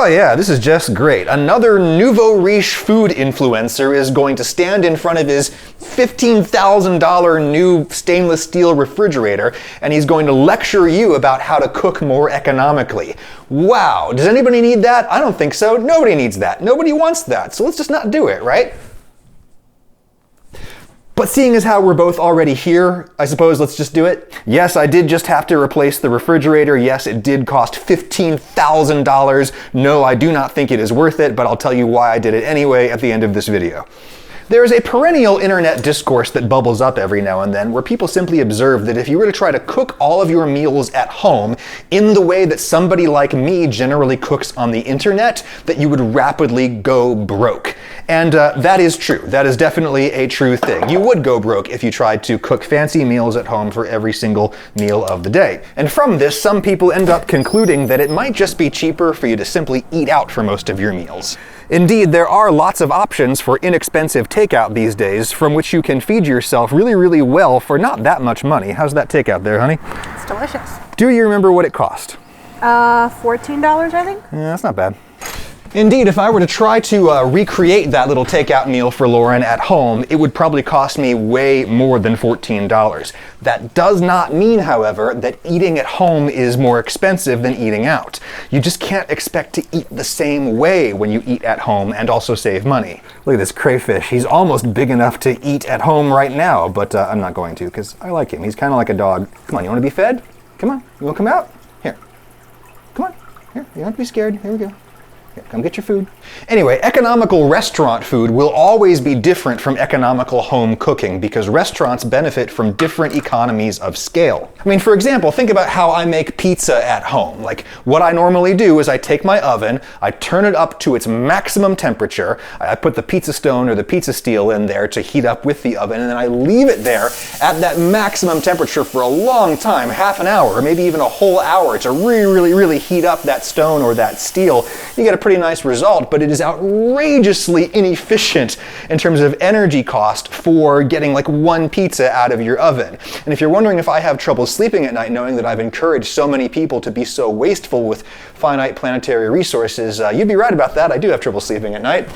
Oh yeah, this is just great. Another nouveau riche food influencer is going to stand in front of his $15,000 new stainless steel refrigerator, and he's going to lecture you about how to cook more economically. Wow, does anybody need that? I don't think so. Nobody needs that. Nobody wants that. So let's just not do it, right? But seeing as how we're both already here, I suppose let's just do it. Yes, I did just have to replace the refrigerator. Yes, it did cost $15,000. No, I do not think it is worth it, but I'll tell you why I did it anyway at the end of this video. There is a perennial internet discourse that bubbles up every now and then where people simply observe that if you were to try to cook all of your meals at home in the way that somebody like me generally cooks on the internet, that you would rapidly go broke. And that is true. That is definitely a true thing. You would go broke if you tried to cook fancy meals at home for every single meal of the day. And from this, some people end up concluding that it might just be cheaper for you to simply eat out for most of your meals. Indeed, there are lots of options for inexpensive takeout these days from which you can feed yourself really, really well for not that much money. How's that takeout there, honey? It's delicious. Do you remember what it cost? $14, I think. Yeah, that's not bad. Indeed, if I were to try to recreate that little takeout meal for Lauren at home, it would probably cost me way more than $14. That does not mean, however, that eating at home is more expensive than eating out. You just can't expect to eat the same way when you eat at home and also save money. Look at this crayfish. He's almost big enough to eat at home right now, but I'm not going to because I like him. He's kind of like a dog. Come on, you want to be fed? Come on. You want to come out? Here. Come on. Here. You don't have to be scared. Here we go. Come get your food. Anyway, economical restaurant food will always be different from economical home cooking because restaurants benefit from different economies of scale. I mean, for example, think about how I make pizza at home. Like, what I normally do is I take my oven, I turn it up to its maximum temperature, I put the pizza stone or the pizza steel in there to heat up with the oven, and then I leave it there at that maximum temperature for a long time, half an hour, or maybe even a whole hour to really heat up that stone or that steel. You get a pretty nice result, but it is outrageously inefficient in terms of energy cost for getting like one pizza out of your oven. And if you're wondering if I have trouble sleeping at night knowing that I've encouraged so many people to be so wasteful with finite planetary resources, you'd be right about that. I do have trouble sleeping at night.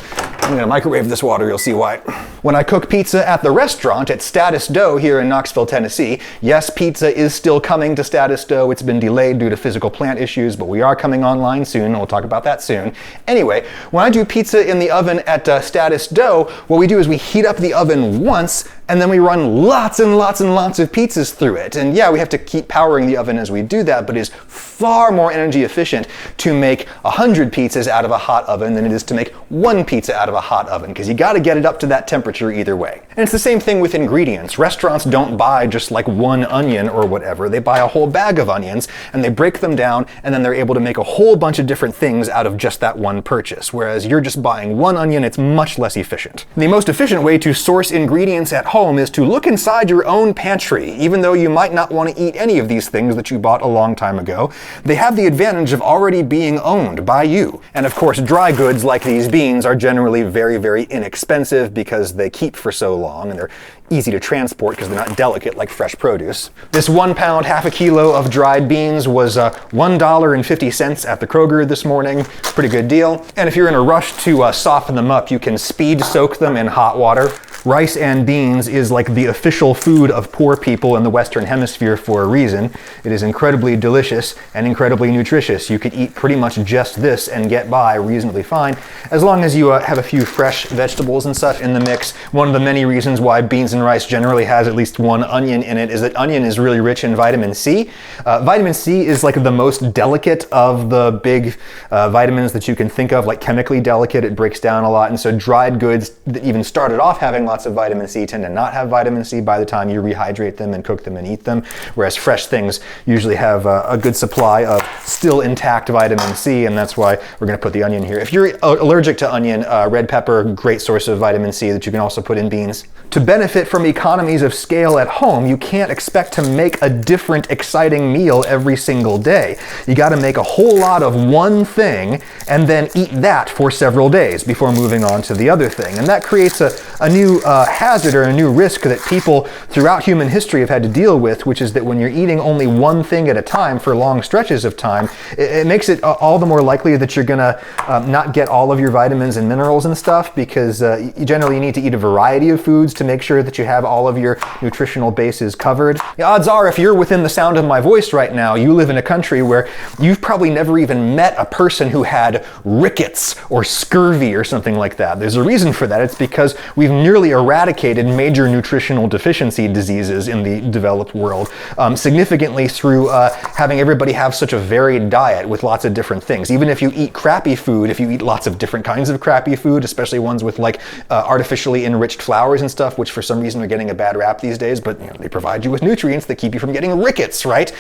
I'm gonna microwave this water, you'll see why. When I cook pizza at the restaurant at Status Dough here in Knoxville, Tennessee, yes, pizza is still coming to Status Dough. It's been delayed due to physical plant issues, but we are coming online soon, and we'll talk about that soon. Anyway, when I do pizza in the oven at Status Dough, what we do is we heat up the oven once, and then we run lots and lots and lots of pizzas through it. And yeah, we have to keep powering the oven as we do that, but it is far more energy efficient to make 100 pizzas out of a hot oven than it is to make one pizza out of a hot oven, because you got to get it up to that temperature either way. And it's the same thing with ingredients. Restaurants don't buy just like one onion or whatever. They buy a whole bag of onions, and they break them down, and then they're able to make a whole bunch of different things out of just that one purchase. Whereas you're just buying one onion, it's much less efficient. The most efficient way to source ingredients at home is to look inside your own pantry. Even though you might not want to eat any of these things that you bought a long time ago, they have the advantage of already being owned by you. And of course, dry goods like these beans are generally very inexpensive because they keep for so long and they're easy to transport because they're not delicate like fresh produce. This 1 pound, half a kilo of dried beans was $1.50 at the Kroger this morning. Pretty good deal. And if you're in a rush to soften them up, you can speed soak them in hot water. Rice and beans is like the official food of poor people in the Western Hemisphere for a reason. It is incredibly delicious and incredibly nutritious. You could eat pretty much just this and get by reasonably fine, as long as you have a few fresh vegetables and such in the mix. One of the many reasons why beans and rice generally has at least one onion in it is that onion is really rich in vitamin C. Vitamin C is like the most delicate of the big vitamins that you can think of, like chemically delicate. It breaks down a lot, and so dried goods that even started off having lots of vitamin C tend to not have vitamin C by the time you rehydrate them and cook them and eat them, whereas fresh things usually have a good supply of still intact vitamin C, and that's why we're going to put the onion here. If you're allergic to onion, red pepper, great source of vitamin C that you can also put in beans. To benefit from economies of scale at home, you can't expect to make a different exciting meal every single day. You got to make a whole lot of one thing and then eat that for several days before moving on to the other thing. And that creates a a new hazard or a new risk that people throughout human history have had to deal with, which is that when you're eating only one thing at a time for long stretches of time, it makes it all the more likely that you're gonna not get all of your vitamins and minerals and stuff, because you generally need to eat a variety of foods to make sure that you have all of your nutritional bases covered. The odds are, if you're within the sound of my voice right now, you live in a country where you've probably never even met a person who had rickets or scurvy or something like that. There's a reason for that. It's because we've nearly eradicated major nutritional deficiency diseases in the developed world, significantly through having everybody have such a varied diet with lots of different things. Even if you eat crappy food, if you eat lots of different kinds of crappy food, especially ones with like artificially enriched flours and stuff, which for some reason are getting a bad rap these days, but they provide you with nutrients that keep you from getting rickets, right?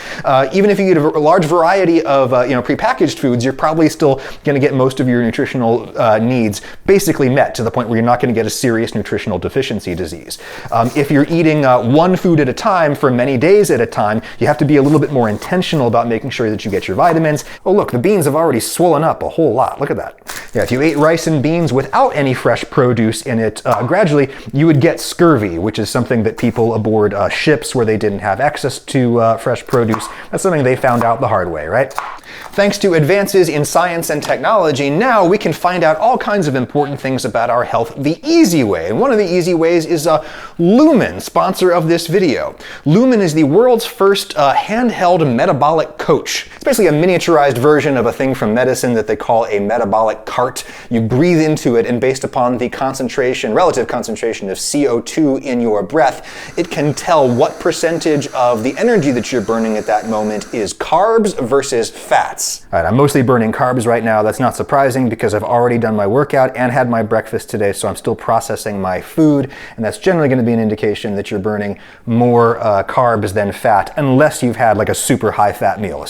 Even if you eat a large variety of prepackaged foods, you're probably still going to get most of your nutritional needs basically met to the point where you're not going to get a serious nutritional deficiency disease. If you're eating one food at a time for many days at a time, you have to be a little bit more intentional about making sure that you get your vitamins. Oh look, the beans have already swollen up a whole lot. Look at that. Yeah, if you ate rice and beans without any fresh produce in it, gradually you would get scurvy, which is something that people aboard ships where they didn't have access to fresh produce, that's something they found out the hard way, right? Thanks to advances in science and technology, now we can find out all kinds of important things about our health the easy way. And one of the easy ways is Lumen, sponsor of this video. Lumen is the world's first handheld metabolic coach. It's basically a miniaturized version of a thing from medicine that they call a metabolic cart. You breathe into it, and based upon the concentration, relative concentration of CO2 in your breath, it can tell what percentage of the energy that you're burning at that moment is carbs versus fats. All right, I'm mostly burning carbs right now. That's not surprising because I've already done my workout and had my breakfast today, so I'm still processing my food, and that's generally going to be an indication that you're burning more carbs than fat, unless you've had like a super high fat meal.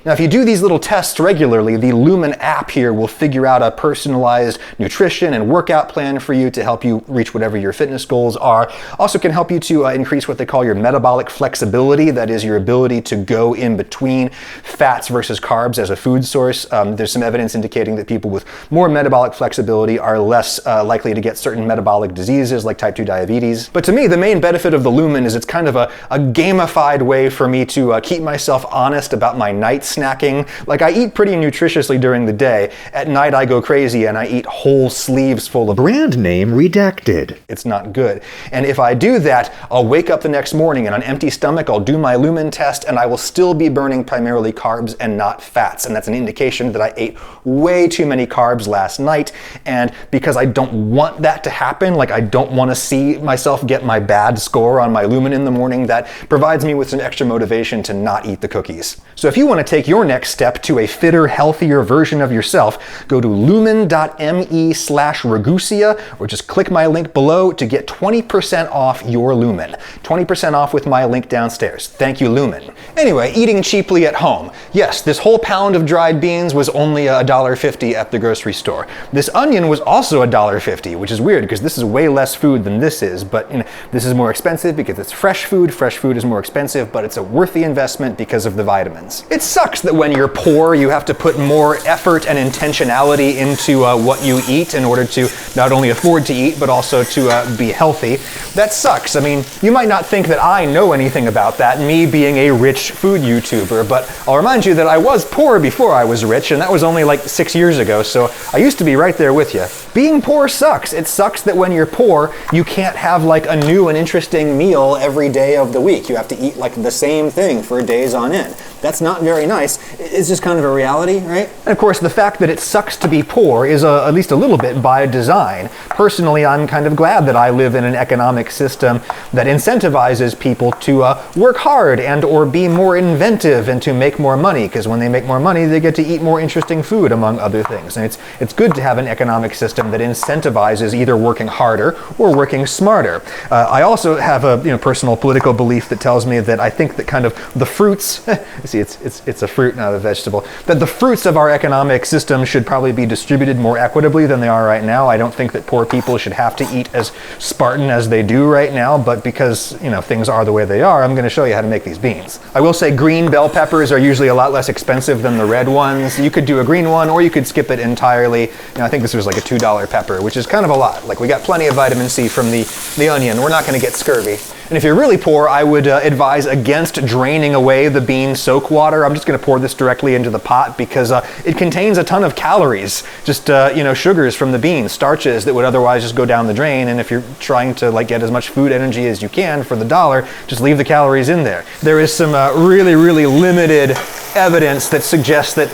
Now, if you do these little tests regularly, the Lumen app here will figure out a personalized nutrition and workout plan for you to help you reach whatever your fitness goals are. Also can help you to increase what they call your metabolic flexibility, that is your ability to go in between fats versus carbs as a food source. There's some evidence indicating that people with more metabolic flexibility are less likely to get certain metabolic diseases like type 2 diabetes. But to me, the main benefit of the Lumen is it's kind of a gamified way for me to keep myself honest about my night snacking. Like, I eat pretty nutritiously during the day. At night I go crazy and I eat whole sleeves full of brand name redacted. It's not good. And if I do that, I'll wake up the next morning and on an empty stomach I'll do my Lumen test and I will still be burning primarily carbs and not fats. And that's an indication that I ate way too many carbs last night. And because I don't want that to happen, like I don't want to see myself get my bad score on my Lumen in the morning, that provides me with some extra motivation to not eat the cookies. So if you want to take your next step to a fitter, healthier version of yourself, go to lumen.me/Ragusia or just click my link below to get 20% off your Lumen. 20% off with my link downstairs. Thank you, Lumen. Anyway, eating cheaply at home. Yes, this whole pound of dried beans was only $1.50 at the grocery store. This onion was also $1.50, which is weird because this is way less food than this is, but this is more expensive because it's fresh food. Fresh food is more expensive, but it's a worthy investment because of the vitamins. It sucks that when you're poor, you have to put more effort and intentionality into what you eat in order to not only afford to eat, but also to be healthy. That sucks. I mean, you might not think that I know anything about that, me being a rich food YouTuber, but I'll remind you that I was poor before I was rich, and that was only like 6 years ago, so I used to be right there with you. Being poor sucks. It sucks that when you're poor, you can't have like a new and interesting meal every day of the week. You have to eat like the same thing for days on end. That's not very nice. It's just kind of a reality, right? And of course, the fact that it sucks to be poor is at least a little bit by design. Personally, I'm kind of glad that I live in an economic system that incentivizes people to work hard and or be more inventive and to make more money, because when they make more money, they get to eat more interesting food, among other things. And it's good to have an economic system that incentivizes either working harder or working smarter. I also have a personal political belief that tells me that I think that kind of the fruits, it see, it's a fruit, not a vegetable. That the fruits of our economic system should probably be distributed more equitably than they are right now. I don't think that poor people should have to eat as Spartan as they do right now, but because, you know, things are the way they are, I'm going to show you how to make these beans. I will say green bell peppers are usually a lot less expensive than the red ones. You could do a green one, or you could skip it entirely. You know, I think this was like a $2 pepper, which is kind of a lot. Like, we got plenty of vitamin C from the onion. We're not going to get scurvy. And if you're really poor, I would advise against draining away the bean soak water. I'm just going to pour this directly into the pot because it contains a ton of calories, just you know, sugars from the beans, starches that would otherwise just go down the drain. And if you're trying to like get as much food energy as you can for the dollar, just leave the calories in there. There is some really limited evidence that suggests that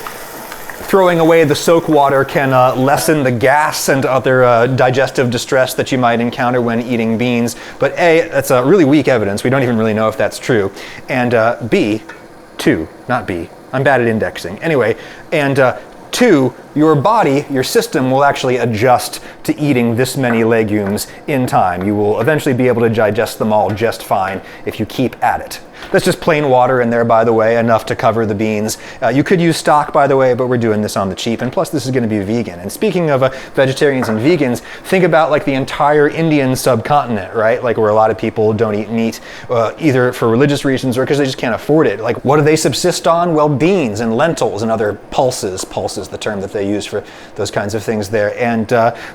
throwing away the soak water can lessen the gas and other digestive distress that you might encounter when eating beans. But A, that's really weak evidence. We don't even really know if that's true. And B, not B. I'm bad at indexing. Anyway, and 2, your body, your system will actually adjust to eating this many legumes in time. You will eventually be able to digest them all just fine if you keep at it. That's just plain water in there, by the way, enough to cover the beans. You could use stock, by the way, but we're doing this on the cheap. And plus, this is going to be vegan. And speaking of vegetarians and vegans, think about like the entire Indian subcontinent, right? Like where a lot of people don't eat meat, either for religious reasons or because they just can't afford it. Like, what do they subsist on? Well, beans and lentils and other pulses. Pulse is the term that they use for those kinds of things there. And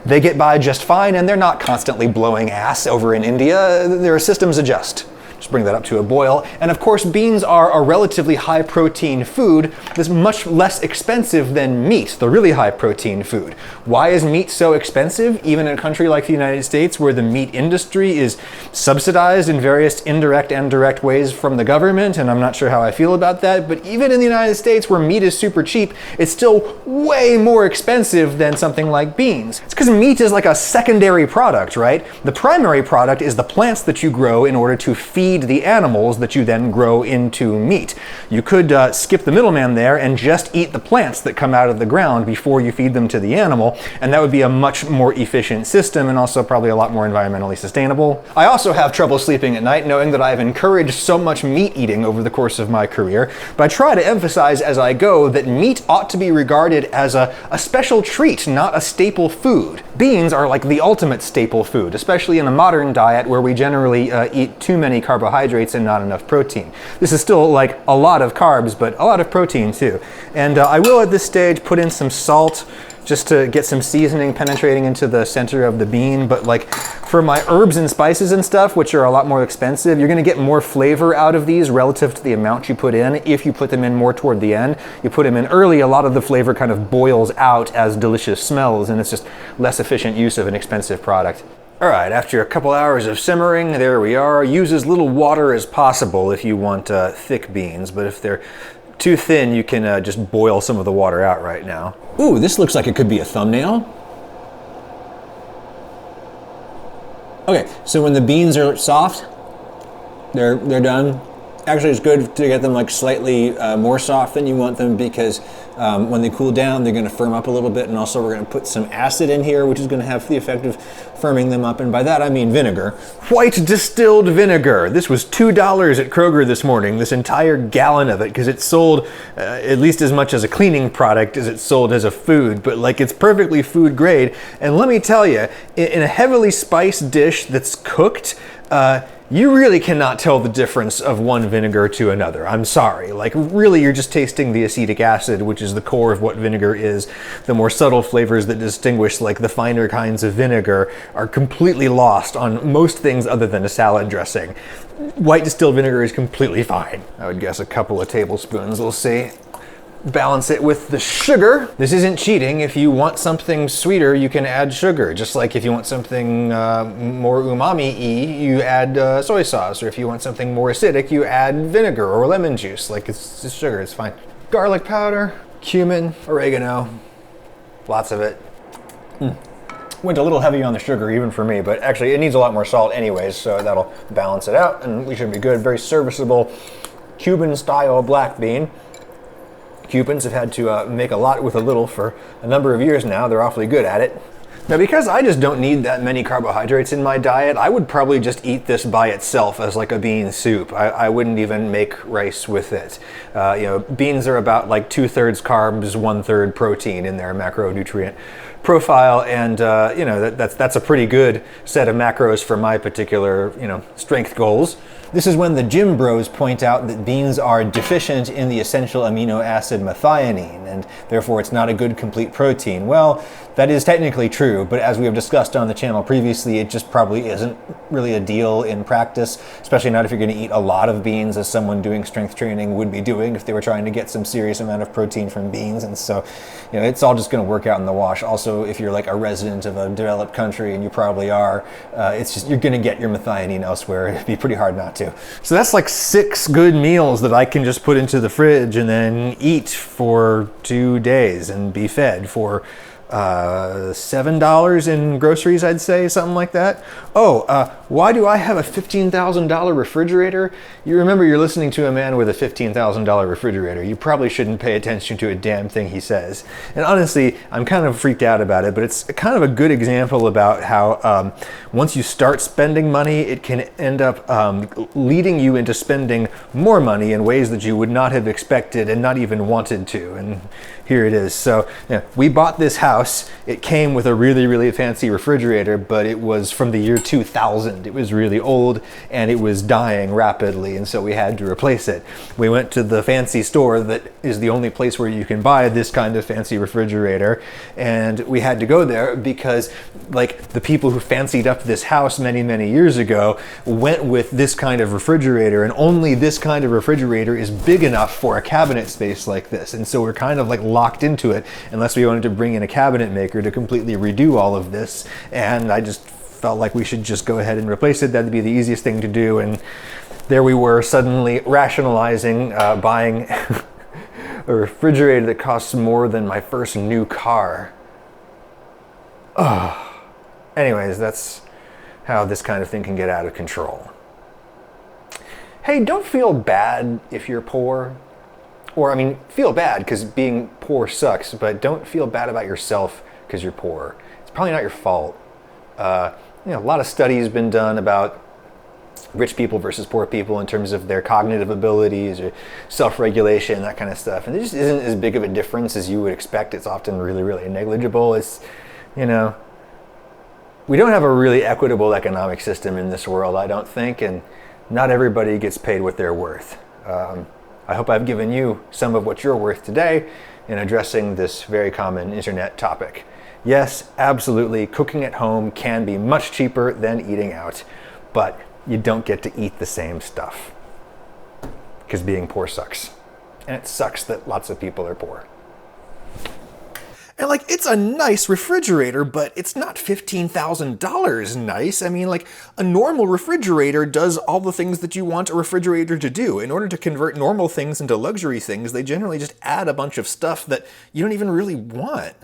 they get by just fine, and they're not constantly blowing ass over in India. Their systems adjust. Just bring that up to a boil. And of course, beans are a relatively high protein food that's much less expensive than meat, the really high protein food. Why is meat so expensive, even in a country like the United States where the meat industry is subsidized in various indirect and direct ways from the government? And I'm not sure how I feel about that, but even in the United States where meat is super cheap, it's still way more expensive than something like beans. It's because meat is like a secondary product, right? The primary product is the plants that you grow in order to feed the animals that you then grow into meat. You could skip the middleman there and just eat the plants that come out of the ground before you feed them to the animal, and that would be a much more efficient system and also probably a lot more environmentally sustainable. I also have trouble sleeping at night knowing that I've encouraged so much meat eating over the course of my career, but I try to emphasize as I go that meat ought to be regarded as a special treat, not a staple food. Beans are like the ultimate staple food, especially in a modern diet where we generally eat too many carbohydrates and not enough protein. This is still like a lot of carbs, but a lot of protein too. And I will at this stage put in some salt just to get some seasoning penetrating into the center of the bean. But like for my herbs and spices and stuff, which are a lot more expensive, you're gonna get more flavor out of these relative to the amount you put in if you put them in more toward the end. You put them in early, a lot of the flavor kind of boils out as delicious smells, and it's just less efficient use of an expensive product. All right, after a couple hours of simmering, there we are. Use as little water as possible if you want thick beans, but if they're too thin, you can just boil some of the water out right now. Ooh, this looks like it could be a thumbnail. Okay, so when the beans are soft, they're done. Actually, it's good to get them like slightly more soft than you want them because when they cool down, they're going to firm up a little bit, and also we're going to put some acid in here, which is going to have the effect of firming them up, and by that I mean vinegar. White distilled vinegar. This was $2 at Kroger this morning, this entire gallon of it, because it's sold at least as much as a cleaning product as it's sold as a food, but like it's perfectly food grade. And let me tell you, in a heavily spiced dish that's cooked, you really cannot tell the difference of one vinegar to another. I'm sorry. Like, really, you're just tasting the acetic acid, which is the core of what vinegar is. The more subtle flavors that distinguish, like, the finer kinds of vinegar are completely lost on most things other than a salad dressing. White distilled vinegar is completely fine. I would guess a couple of tablespoons, we'll see. Balance it with the sugar. This isn't cheating. If you want something sweeter, you can add sugar. Just like if you want something more umami-y, you add soy sauce. Or if you want something more acidic, you add vinegar or lemon juice. Like, it's just sugar, it's fine. Garlic powder, cumin, oregano, lots of it. Went a little heavy on the sugar even for me, but actually it needs a lot more salt anyways, so that'll balance it out and we should be good. Very serviceable Cuban-style black bean. Cubans have had to make a lot with a little for a number of years now. They're awfully good at it. Now, because I just don't need that many carbohydrates in my diet, I would probably just eat this by itself as like a bean soup. I wouldn't even make rice with it. Beans are about like 2/3 carbs, 1/3 protein in their macronutrient profile, and that's a pretty good set of macros for my particular strength goals. This is when the gym bros point out that beans are deficient in the essential amino acid methionine, and therefore it's not a good complete protein. Well, that is technically true, but as we have discussed on the channel previously, it just probably isn't really a deal in practice, especially not if you're going to eat a lot of beans, as someone doing strength training would be doing if they were trying to get some serious amount of protein from beans. And so, it's all just going to work out in the wash. Also, if you're like a resident of a developed country, and you probably are, it's just you're going to get your methionine elsewhere. It'd be pretty hard not to. So that's like 6 good meals that I can just put into the fridge and then eat for 2 days and be fed for $7 in groceries, I'd say, something like that. Why do I have a $15,000 refrigerator? You remember, you're listening to a man with a $15,000 refrigerator. You probably shouldn't pay attention to a damn thing he says. And honestly, I'm kind of freaked out about it, but it's kind of a good example about how once you start spending money, it can end up leading you into spending more money in ways that you would not have expected and not even wanted to. And here it is. So we bought this house. It came with a really, really fancy refrigerator, but it was from the year 2000. It was really old and it was dying rapidly, and so we had to replace it. We went to the fancy store that is the only place where you can buy this kind of fancy refrigerator, and we had to go there because like the people who fancied up this house many, many years ago went with this kind of refrigerator, and only this kind of refrigerator is big enough for a cabinet space like this. And so we're kind of like locked into it unless we wanted to bring in a cabinet maker to completely redo all of this. And I just felt like we should just go ahead and replace it. That'd be the easiest thing to do. And there we were, suddenly rationalizing buying a refrigerator that costs more than my first new car. Anyways, that's how this kind of thing can get out of control. Hey, don't feel bad if you're poor. Or, feel bad because being poor sucks, but don't feel bad about yourself because you're poor. It's probably not your fault. A lot of studies been done about rich people versus poor people in terms of their cognitive abilities or self-regulation, that kind of stuff. And there just isn't as big of a difference as you would expect. It's often really, really negligible. It's, we don't have a really equitable economic system in this world, I don't think, and not everybody gets paid what they're worth. I hope I've given you some of what you're worth today in addressing this very common internet topic. Yes, absolutely, cooking at home can be much cheaper than eating out, but you don't get to eat the same stuff. Because being poor sucks. And it sucks that lots of people are poor. And it's a nice refrigerator, but it's not $15,000 nice. A normal refrigerator does all the things that you want a refrigerator to do. In order to convert normal things into luxury things, they generally just add a bunch of stuff that you don't even really want.